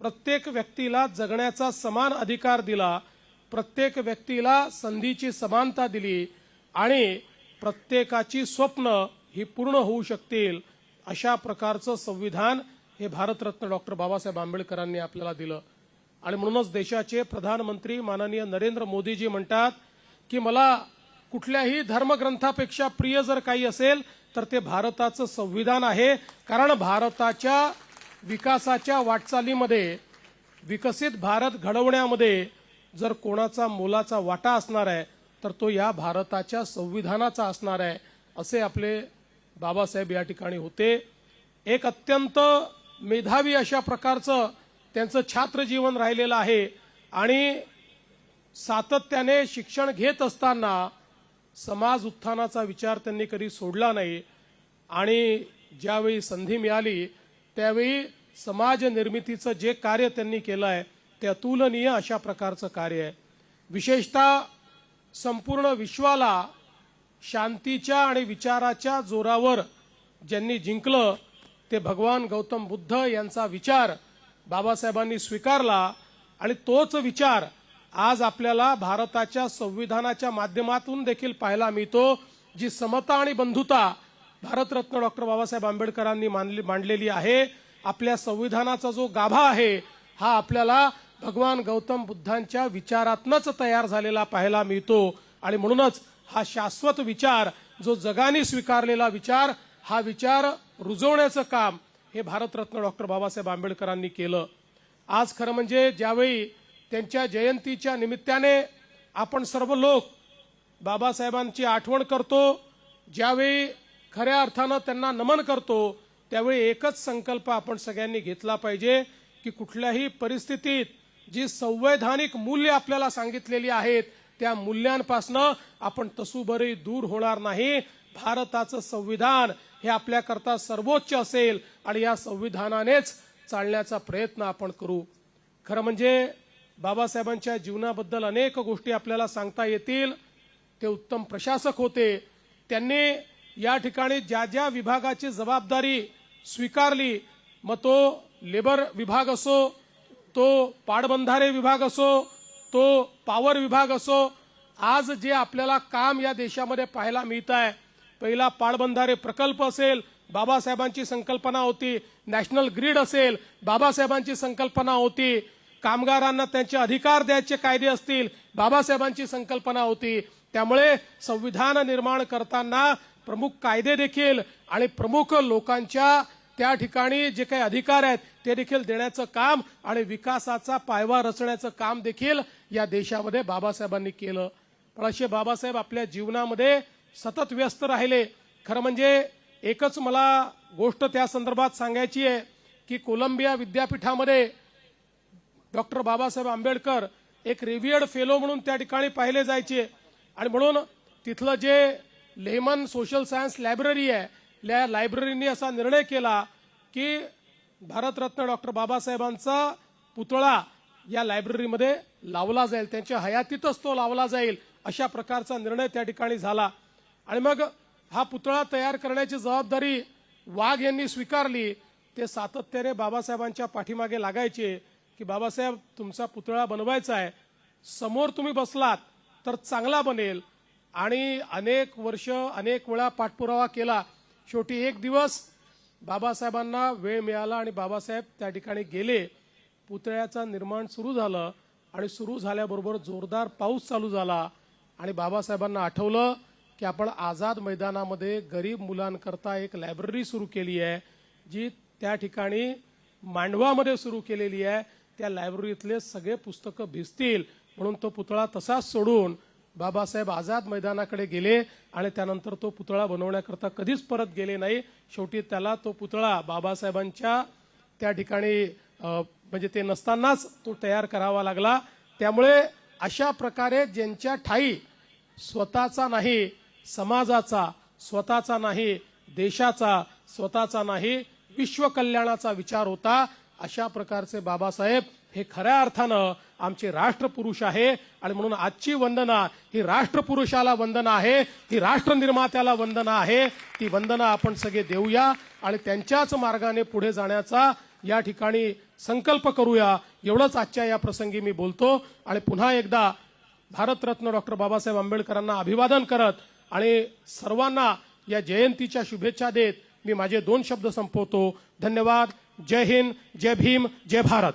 प्रत्येक व्यक्तीला जगण्याचा समान अधिकार दिला, प्रत्येक व्यक्तीला संधीची समानता दिली आणि प्रत्येकाची स्वप्न ही पूर्ण होऊ शकतील अशा प्रकारचं संविधान हे भारतरत्न डॉक्टर बाबासाहेब आंबेडकरांनी आपल्याला दिलं. आणि म्हणूनच देशाचे प्रधानमंत्री माननीय नरेंद्र मोदीजी म्हणतात की मला कुठल्याही धर्मग्रंथापेक्षा प्रिय जर काही असेल तर ते भारताचं संविधान आहे. कारण भारताच्या विकासाच्या वाटचालीमध्ये, विकसित भारत घडवण्यामध्ये जर कोणाचा मोलाचा वाटा असणार आहे तर तो या भारताच्या संविधानाचा असणार आहे, असे आपले बाबासाहेब या ठिकाणी होते. एक अत्यंत मेधावी अशा प्रकारचं त्यांचं छात्र जीवन राहिलेलं आहे आणि सातत्याने शिक्षण घेत असताना समाज उत्थानाचा विचार त्यांनी कधी सोडला नाही आणि ज्यावेळी संधी मिळाली त्यावेळी समाज निर्मितीचं जे कार्य त्यांनी केलं आहे ते अतुलनीय अशा प्रकारचं कार्य आहे. विशेषतः संपूर्ण विश्वाला शांतीच्या आणि विचाराच्या जोरावर ज्यांनी जिंकलं ते भगवान गौतम बुद्ध यांचा विचार बाबासाहेबांनी स्वीकारला आणि तोच विचार आज आपल्याला भारताच्या संविधानाच्या माध्यमातून देखील पाहायला मिळतो. जी समता आणि बंधुता भारतरत्न डॉक्टर बाबासाहेब आंबेडकरांनी मांडलेली आहे, आपल्या संविधानाचा जो गाभा आहे हा आपल्याला भगवान गौतम बुद्धांच्या विचारातूनच तयार झालेला पाहायला मिळतो. आणि म्हणूनच हा शाश्वत विचार, जो जगाने स्वीकारलेला विचार, हा विचार रुजवण्याचं काम हे भारतरत्न डॉक्टर बाबासाहेब आंबेडकरांनी केलं. आज खरं म्हणजे ज्यावेळी त्यांच्या जयंतीच्या निमित्ताने आपण सर्व लोक बाबासाहेबांची आठवण करतो, ज्यावेळी खऱ्या अर्थानं त्यांना नमन करतो, त्यावेळी एकच संकल्प आपण सगळ्यांनी घेतला पाहिजे की कुठल्याही परिस्थितीत जी संवैधानिक मूल्य आपल्याला सांगितलेली आहेत त्या मूल्यांपासनं आपण तसूभरही दूर होणार नाही. भारताचं संविधान हे आपल्याकरता सर्वोच्च असेल आणि या संविधानानेच चालण्याचा प्रयत्न आपण करू. खरं म्हणजे बाबासाहेबांच्या जीवनाबद्दल अनेक गोष्टी आपल्याला सांगता येतील. ते उत्तम प्रशासक होते. त्यांनी या ठिकाणी ज्या ज्या विभागाची जबाबदारी स्वीकारली, मग तो लेबर विभाग असो, तो पाटबंधारे विभाग असो, तो पॉवर विभाग असो, आज जे आपल्याला काम या देशामध्ये पाहायला मिळत आहे, पहिला पाटबंधारे प्रकल्प असेल, बाबासाहेबांची संकल्पना होती. नॅशनल ग्रीड असेल, बाबासाहेबांची संकल्पना होती. कामगारांना त्यांचे अधिकार द्यायचे कायदे असतील, बाबासाहेबांची संकल्पना होती. त्यामुळे संविधान निर्माण करताना प्रमुख कायदे देखील आणि प्रमुख लोकांच्या त्या ठिकाणी जे काही अधिकार आहेत ते देखील देण्याचं काम आणि विकासाचा पायवा रचण्याचं काम देखील या देशामध्ये बाबासाहेबांनी केलं. पण असे बाबासाहेब आपल्या जीवनामध्ये सतत व्यस्त राहिले. खरं म्हणजे एकच मला गोष्ट त्या संदर्भात सांगायची आहे की कोलंबिया विद्यापीठामध्ये डॉक्टर बाबासाहेब आंबेडकर एक रिव्हियर्ड फेलो म्हणून त्या ठिकाणी पाहिले जायचे आणि म्हणून तिथलं जे लेमन सोशल सायन्स लायब्ररी आहे, त्या लायब्ररीने असा निर्णय केला की भारतरत्न डॉक्टर बाबासाहेबांचा पुतळा या लायब्ररीमध्ये लावला जाईल, त्यांच्या हयातीतच तो लावला जाईल, अशा प्रकारचा निर्णय त्या ठिकाणी झाला. आणि मग हा पुतळा तयार करण्याची जबाबदारी वाघ यांनी स्वीकारली. ते सातत्याने बाबासाहेबांच्या पाठीमागे लागायचे की बाबासाहेब तुमचा पुतळा बनवायचा आहे, समोर तुम्ही बसलात तर चांगला बनेल. आणि अनेक वर्ष अनेक वेळा पाठपुरावा केला. शेवटी एक दिवस बाबासाहेबांना वेळ मिळाला आणि बाबासाहेब त्या ठिकाणी गेले. पुतळ्याचं निर्माण सुरू झालं आणि सुरू झाल्याबरोबर जोरदार पाऊस चालू झाला आणि बाबासाहेबांना आठवलं की आपण आझाद मैदानामध्ये गरीब मुलांकरता एक लायब्ररी सुरू केली आहे, जी त्या ठिकाणी मांडवामध्ये सुरू केलेली आहे. त्या लायब्ररीतले सगळे पुस्तकं भिजतील म्हणून तो पुतळा तसाच सोडून बाबासाहेब आझाद मैदानाकडे गेले आणि त्यानंतर तो पुतळा बनवण्याकरता कधीच परत गेले नाही. शेवटी त्याला तो पुतळा बाबासाहेबांच्या त्या ठिकाणी म्हणजे ते नसतानाच तो तयार करावा लागला. त्यामुळे अशा प्रकारे ज्यांच्या ठाई स्वतःचा नाही समाजाचा, स्वतःचा नाही देशाचा, स्वतःचा नाही विश्व कल्याणाचा विचार होता, अशा प्रकारचे बाबासाहेब हे खऱ्या अर्थानं आमचे राष्ट्रपुरुष आहे. आणि म्हणून आजची वंदना ही राष्ट्रपुरुषाला वंदना आहे, ही राष्ट्र निर्मात्याला वंदना आहे. ती वंदना आपण सगळे देऊया आणि त्यांच्याच मार्गाने पुढे जाण्याचा या ठिकाणी संकल्प करूया, एवढंच आजच्या या प्रसंगी मी बोलतो आणि पुन्हा एकदा भारतरत्न डॉक्टर बाबासाहेब आंबेडकरांना अभिवादन करत आणि सर्वांना या जयंतीच्या शुभेच्छा देत मी माझे 2 शब्द संपवतो. धन्यवाद. जय हिंद, जय भीम, जय भारत.